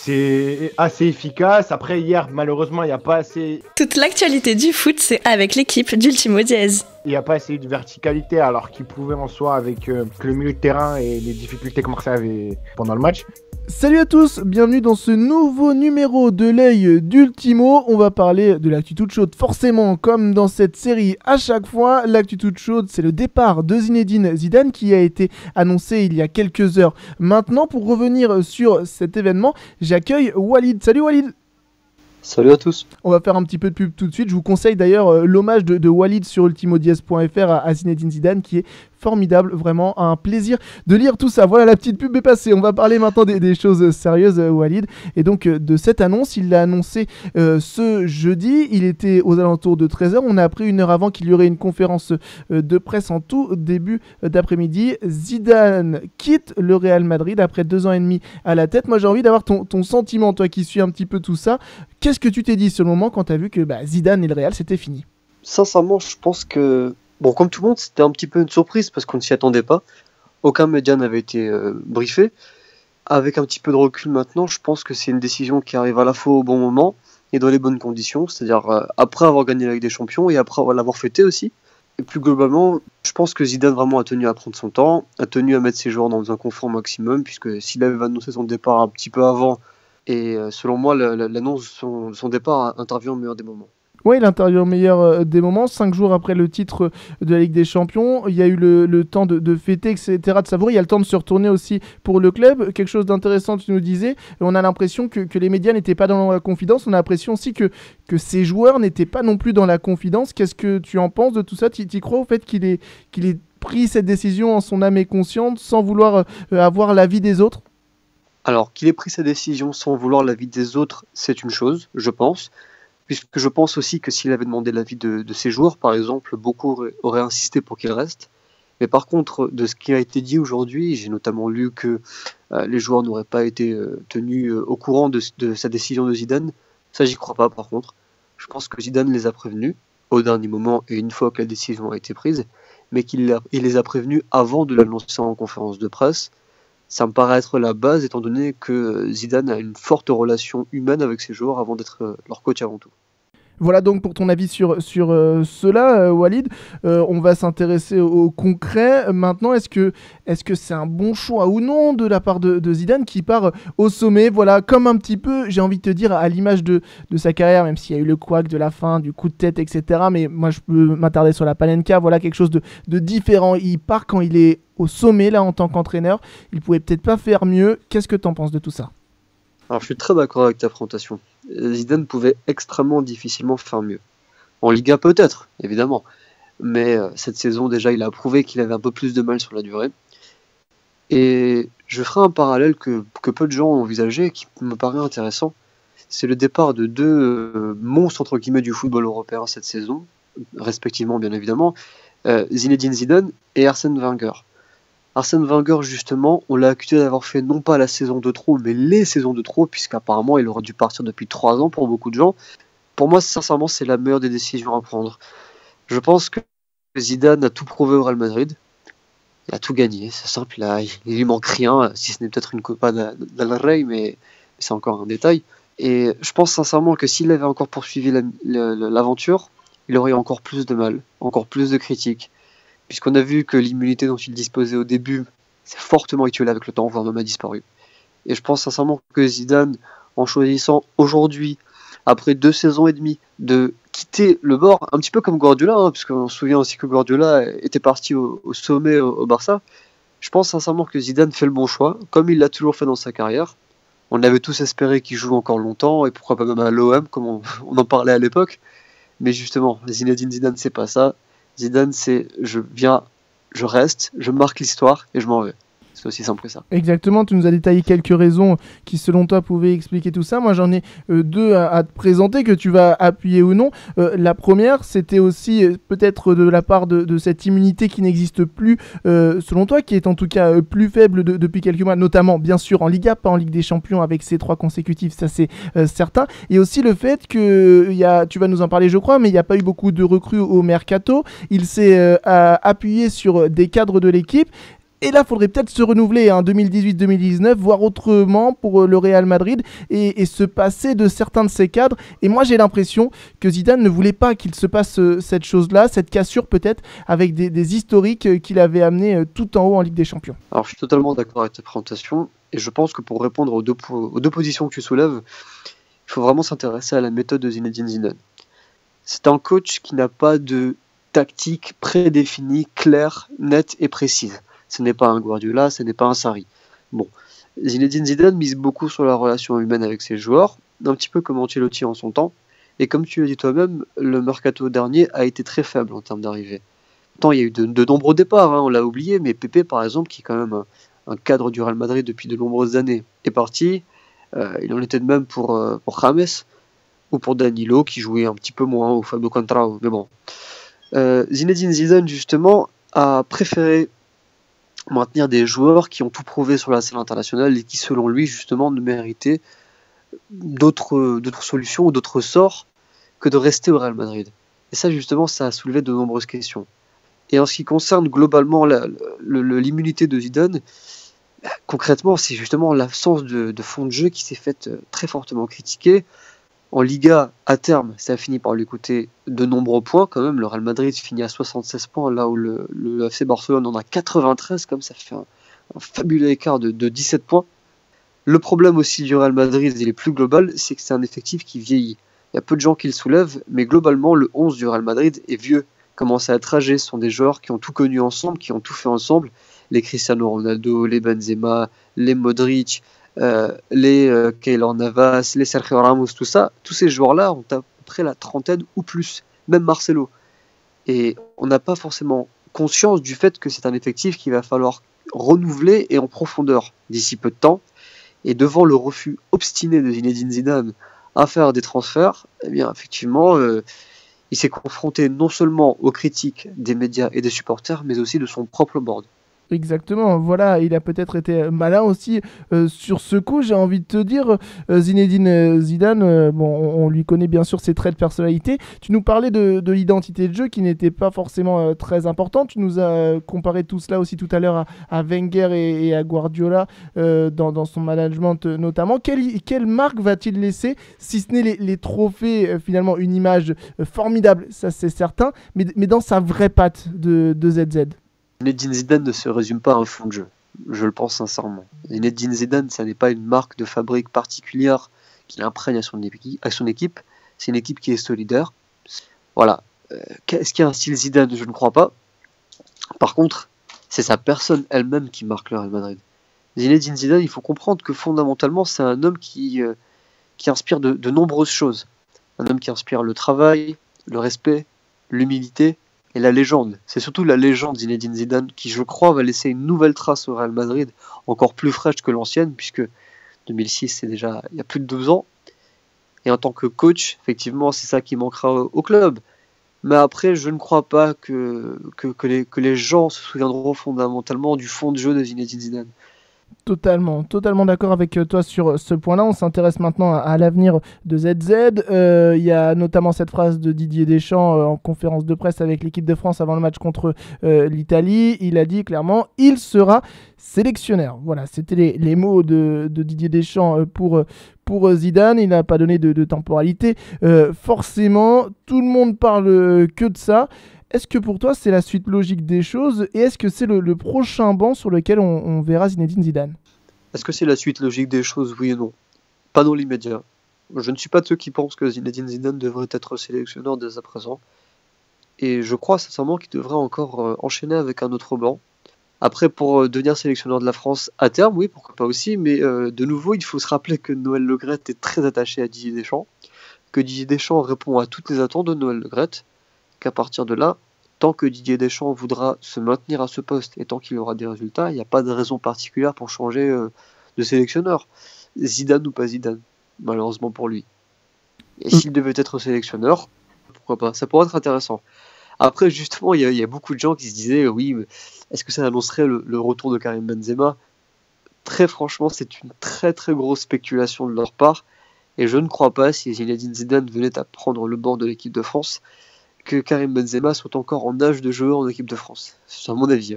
c'est assez efficace. Après, hier, malheureusement, il n'y a pas assez... Toute l'actualité du foot, c'est avec l'équipe d'Ultimo Diez. Il n'y a pas assez de verticalité, alors qu'il pouvait en soi avec le milieu de terrain et les difficultés que Marseille avait pendant le match. Salut à tous, bienvenue dans ce nouveau numéro de l'œil d'Ultimo. On va parler de l'actu toute chaude, forcément, comme dans cette série à chaque fois. L'actu toute chaude, c'est le départ de Zinedine Zidane qui a été annoncé il y a quelques heures. Maintenant, pour revenir sur cet événement, j'accueille Walid. Salut Walid. Salut à tous. On va faire un petit peu de pub tout de suite. Je vous conseille d'ailleurs l'hommage de Walid sur ultimodiez.fr à Zinedine Zidane qui est formidable, vraiment un plaisir de lire tout ça. Voilà, la petite pub est passée. On va parler maintenant des choses sérieuses, Walid. Et donc de cette annonce, il l'a annoncé ce jeudi. Il était aux alentours de 13h. On a appris une heure avant qu'il y aurait une conférence de presse en tout début d'après-midi. Zidane quitte le Real Madrid après 2 ans et demi à la tête. Moi, j'ai envie d'avoir ton sentiment, toi qui suis un petit peu tout ça. Qu'est-ce que tu t'es dit ce moment quand tu as vu que Zidane et le Real, c'était fini? Sincèrement, je pense que, bon, comme tout le monde, c'était un petit peu une surprise parce qu'on ne s'y attendait pas. Aucun média n'avait été briefé. Avec un petit peu de recul maintenant, je pense que c'est une décision qui arrive à la fois au bon moment et dans les bonnes conditions, c'est-à-dire après avoir gagné la Ligue des Champions et après l'avoir fêté aussi. Et plus globalement, je pense que Zidane vraiment a tenu à prendre son temps, a tenu à mettre ses joueurs dans un confort maximum, puisque s'il avait annoncé son départ un petit peu avant, et selon moi, l'annonce de son départ intervient au meilleur des moments. Oui, il intervient au meilleur des moments. 5 jours après le titre de la Ligue des Champions, il y a eu le temps de fêter, etc., de savourer. Il y a le temps de se retourner aussi pour le club. Quelque chose d'intéressant, tu nous disais. On a l'impression que les médias n'étaient pas dans la confidence. On a l'impression aussi que ces joueurs n'étaient pas non plus dans la confidence. Qu'est-ce que tu en penses de tout ça? Tu crois au fait qu'il ait pris cette décision en son âme et conscience sans vouloir avoir l'avis des autres? Alors, qu'il ait pris sa décision sans vouloir l'avis des autres, c'est une chose, je pense. Puisque je pense aussi que s'il avait demandé l'avis de ses joueurs, par exemple, beaucoup auraient insisté pour qu'il reste. Mais par contre, de ce qui a été dit aujourd'hui, j'ai notamment lu que les joueurs n'auraient pas été tenus au courant de sa décision de Zidane. Ça, j'y crois pas, par contre. Je pense que Zidane les a prévenus au dernier moment et une fois que la décision a été prise, mais qu'il les a prévenus avant de l'annoncer en conférence de presse. Ça me paraît être la base, étant donné que Zidane a une forte relation humaine avec ses joueurs avant d'être leur coach avant tout. Voilà donc pour ton avis sur cela, Walid. On va s'intéresser au concret. Maintenant, est-ce que c'est un bon choix ou non de la part de Zidane qui part au sommet? Voilà, comme un petit peu, j'ai envie de te dire, à l'image de sa carrière, même s'il y a eu le couac de la fin, du coup de tête, etc. Mais moi, je peux m'attarder sur la Panenka. Voilà, quelque chose de différent. Il part quand il est au sommet, là, en tant qu'entraîneur. Il pouvait peut-être pas faire mieux. Qu'est-ce que tu en penses de tout ça? Alors, je suis très d'accord avec ta présentation. Zidane pouvait extrêmement difficilement faire mieux. En Liga peut-être, évidemment. Mais cette saison, déjà, il a prouvé qu'il avait un peu plus de mal sur la durée. Et je ferai un parallèle que peu de gens ont envisagé et qui me paraît intéressant. C'est le départ de 2 monstres, entre guillemets, du football européen cette saison, respectivement, bien évidemment, Zinedine Zidane et Arsène Wenger. Arsène Wenger, justement, on l'a accusé d'avoir fait non pas la saison de trop, mais les saisons de trop, puisqu'apparemment il aurait dû partir depuis 3 ans pour beaucoup de gens. Pour moi, sincèrement, c'est la meilleure des décisions à prendre. Je pense que Zidane a tout prouvé au Real Madrid. Il a tout gagné, c'est simple. Il lui manque rien, si ce n'est peut-être une Copa del Rey, mais c'est encore un détail. Et je pense sincèrement que s'il avait encore poursuivi l'aventure, il aurait eu encore plus de mal, encore plus de critiques. Puisqu'on a vu que l'immunité dont il disposait au début s'est fortement étiolée avec le temps, voire même a disparu. Et je pense sincèrement que Zidane, en choisissant aujourd'hui, après 2 saisons et demie, de quitter le bord, un petit peu comme Guardiola, puisqu'on se souvient aussi que Guardiola était parti au sommet au Barça, je pense sincèrement que Zidane fait le bon choix, comme il l'a toujours fait dans sa carrière. On avait tous espéré qu'il joue encore longtemps, et pourquoi pas même à l'OM, comme on en parlait à l'époque. Mais justement, Zinedine Zidane, c'est pas ça. Zidane, c'est je viens, je reste, je marque l'histoire et je m'en vais. C'est aussi simple que ça. Exactement, tu nous as détaillé quelques raisons qui, selon toi, pouvaient expliquer tout ça. Moi, j'en ai 2 à te présenter que tu vas appuyer ou non. La première, c'était aussi peut-être de la part de cette immunité qui n'existe plus, selon toi, qui est en tout cas plus faible depuis quelques mois, notamment, bien sûr, en Liga, pas en Ligue des Champions avec ces 3 consécutifs, ça c'est certain. Et aussi le fait que, tu vas nous en parler, je crois, mais il n'y a pas eu beaucoup de recrues au Mercato. Il s'est appuyé sur des cadres de l'équipe. Et là, il faudrait peut-être se renouveler, 2018-2019, voire autrement pour le Real Madrid et se passer de certains de ses cadres. Et moi, j'ai l'impression que Zidane ne voulait pas qu'il se passe cette chose-là, cette cassure peut-être, avec des historiques qu'il avait amenés tout en haut en Ligue des Champions. Alors, je suis totalement d'accord avec ta présentation. Et je pense que pour répondre aux deux positions que tu soulèves, il faut vraiment s'intéresser à la méthode de Zinedine Zidane. C'est un coach qui n'a pas de tactique prédéfinie, claire, nette et précise. Ce n'est pas un Guardiola, ce n'est pas un Sarri. Bon, Zinedine Zidane mise beaucoup sur la relation humaine avec ses joueurs, un petit peu comme Ancelotti en son temps. Et comme tu l'as dit toi-même, le mercato dernier a été très faible en termes d'arrivée. Pourtant, il y a eu de nombreux départs, on l'a oublié, mais Pepe, par exemple, qui est quand même un cadre du Real Madrid depuis de nombreuses années, est parti. Il en était de même pour James ou pour Danilo, qui jouait un petit peu moins, ou Fabio Contrao. Mais bon, Zinedine Zidane, justement, a préféré maintenir des joueurs qui ont tout prouvé sur la scène internationale et qui, selon lui, justement, ne méritaient d'autres solutions ou d'autres sorts que de rester au Real Madrid. Et ça, justement, ça a soulevé de nombreuses questions. Et en ce qui concerne globalement l'immunité de Zidane, concrètement, c'est justement l'absence de fond de jeu qui s'est faite très fortement critiquer. En Liga, à terme, ça a fini par lui coûter de nombreux points quand même. Le Real Madrid finit à 76 points, là où le FC Barcelone en a 93, comme ça fait un fabuleux écart de 17 points. Le problème aussi du Real Madrid, il est plus global, c'est que c'est un effectif qui vieillit. Il y a peu de gens qui le soulèvent, mais globalement, le 11 du Real Madrid est vieux, commence à être âgé. Ce sont des joueurs qui ont tout connu ensemble, qui ont tout fait ensemble. Les Cristiano Ronaldo, les Benzema, les Modric, les Keylor Navas, les Sergio Ramos, tout ça, tous ces joueurs-là ont à peu près la trentaine ou plus, même Marcelo. Et on n'a pas forcément conscience du fait que c'est un effectif qu'il va falloir renouveler et en profondeur d'ici peu de temps. Et devant le refus obstiné de Zinedine Zidane à faire des transferts, eh bien effectivement, il s'est confronté non seulement aux critiques des médias et des supporters, mais aussi de son propre board. Exactement, voilà, il a peut-être été malin aussi sur ce coup, j'ai envie de te dire, Zinedine Zidane, bon, on lui connaît bien sûr ses traits de personnalité. Tu nous parlais de l'identité de jeu qui n'était pas forcément très importante. Tu nous as comparé tout cela aussi tout à l'heure à Wenger et à Guardiola dans son management notamment. Quelle marque va-t-il laisser, si ce n'est les trophées, finalement une image formidable, ça c'est certain, mais dans sa vraie patte de ZZ? Zinedine Zidane ne se résume pas à un fond de jeu, je le pense sincèrement. Zinedine Zidane, ça n'est pas une marque de fabrique particulière qu'il imprègne à son équipe, c'est une équipe qui est solidaire. Voilà. Est-ce qu'il y a un style Zidane? Je ne crois pas. Par contre, c'est sa personne elle-même qui marque le Real Madrid. Zinedine Zidane, il faut comprendre que fondamentalement, c'est un homme qui inspire de nombreuses choses. Un homme qui inspire le travail, le respect, l'humilité, et la légende. C'est surtout la légende Zinedine Zidane qui, je crois, va laisser une nouvelle trace au Real Madrid, encore plus fraîche que l'ancienne, puisque 2006, c'est déjà il y a plus de 12 ans. Et en tant que coach, effectivement, c'est ça qui manquera au club. Mais après, je ne crois pas que les gens se souviendront fondamentalement du fond de jeu de Zinedine Zidane. Totalement d'accord avec toi sur ce point-là. On s'intéresse maintenant à l'avenir de ZZ. Il y a notamment cette phrase de Didier Deschamps en conférence de presse avec l'équipe de France avant le match contre l'Italie. Il a dit clairement, il sera sélectionneur. Voilà, c'était les mots de Didier Deschamps pour Zidane. Il n'a pas donné de temporalité. Forcément, tout le monde parle que de ça. Est-ce que pour toi, c'est la suite logique des choses et est-ce que c'est le prochain banc sur lequel on verra Zinedine Zidane? Est-ce que c'est la suite logique des choses? Oui et non. Pas dans l'immédiat. Je ne suis pas de ceux qui pensent que Zinedine Zidane devrait être sélectionneur dès à présent. Et je crois sincèrement qu'il devrait encore enchaîner avec un autre banc. Après, pour devenir sélectionneur de la France à terme, oui, pourquoi pas aussi. Mais de nouveau, il faut se rappeler que Noël Le Graët est très attaché à Didier Deschamps. Que Didier Deschamps répond à toutes les attentes de Noël Le Graët. Qu'à partir de là, tant que Didier Deschamps voudra se maintenir à ce poste et tant qu'il aura des résultats, il n'y a pas de raison particulière pour changer de sélectionneur. Zidane ou pas Zidane, malheureusement pour lui. Et s'il devait être sélectionneur, pourquoi pas? Ça pourrait être intéressant. Après, justement, il y a beaucoup de gens qui se disaient, oui, mais est-ce que ça annoncerait le retour de Karim Benzema? Très franchement, c'est une très très grosse spéculation de leur part. Et je ne crois pas, si Zinedine Zidane venait à prendre le banc de l'équipe de France, que Karim Benzema soit encore en âge de jouer en équipe de France. C'est à mon avis.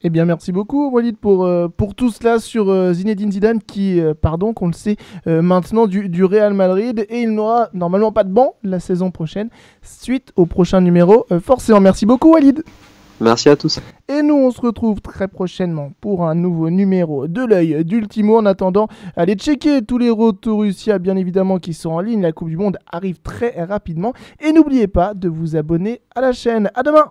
Eh bien, merci beaucoup, Walid, pour tout cela sur Zinedine Zidane, qui, qu'on le sait, maintenant du Real Madrid. Et il n'aura normalement pas de banc la saison prochaine, suite au prochain numéro. Forcément, merci beaucoup, Walid. Merci à tous. Et nous, on se retrouve très prochainement pour un nouveau numéro de l'œil d'Ultimo. En attendant, allez checker tous les retours Russia, bien évidemment, qui sont en ligne. La Coupe du Monde arrive très rapidement. Et n'oubliez pas de vous abonner à la chaîne. À demain!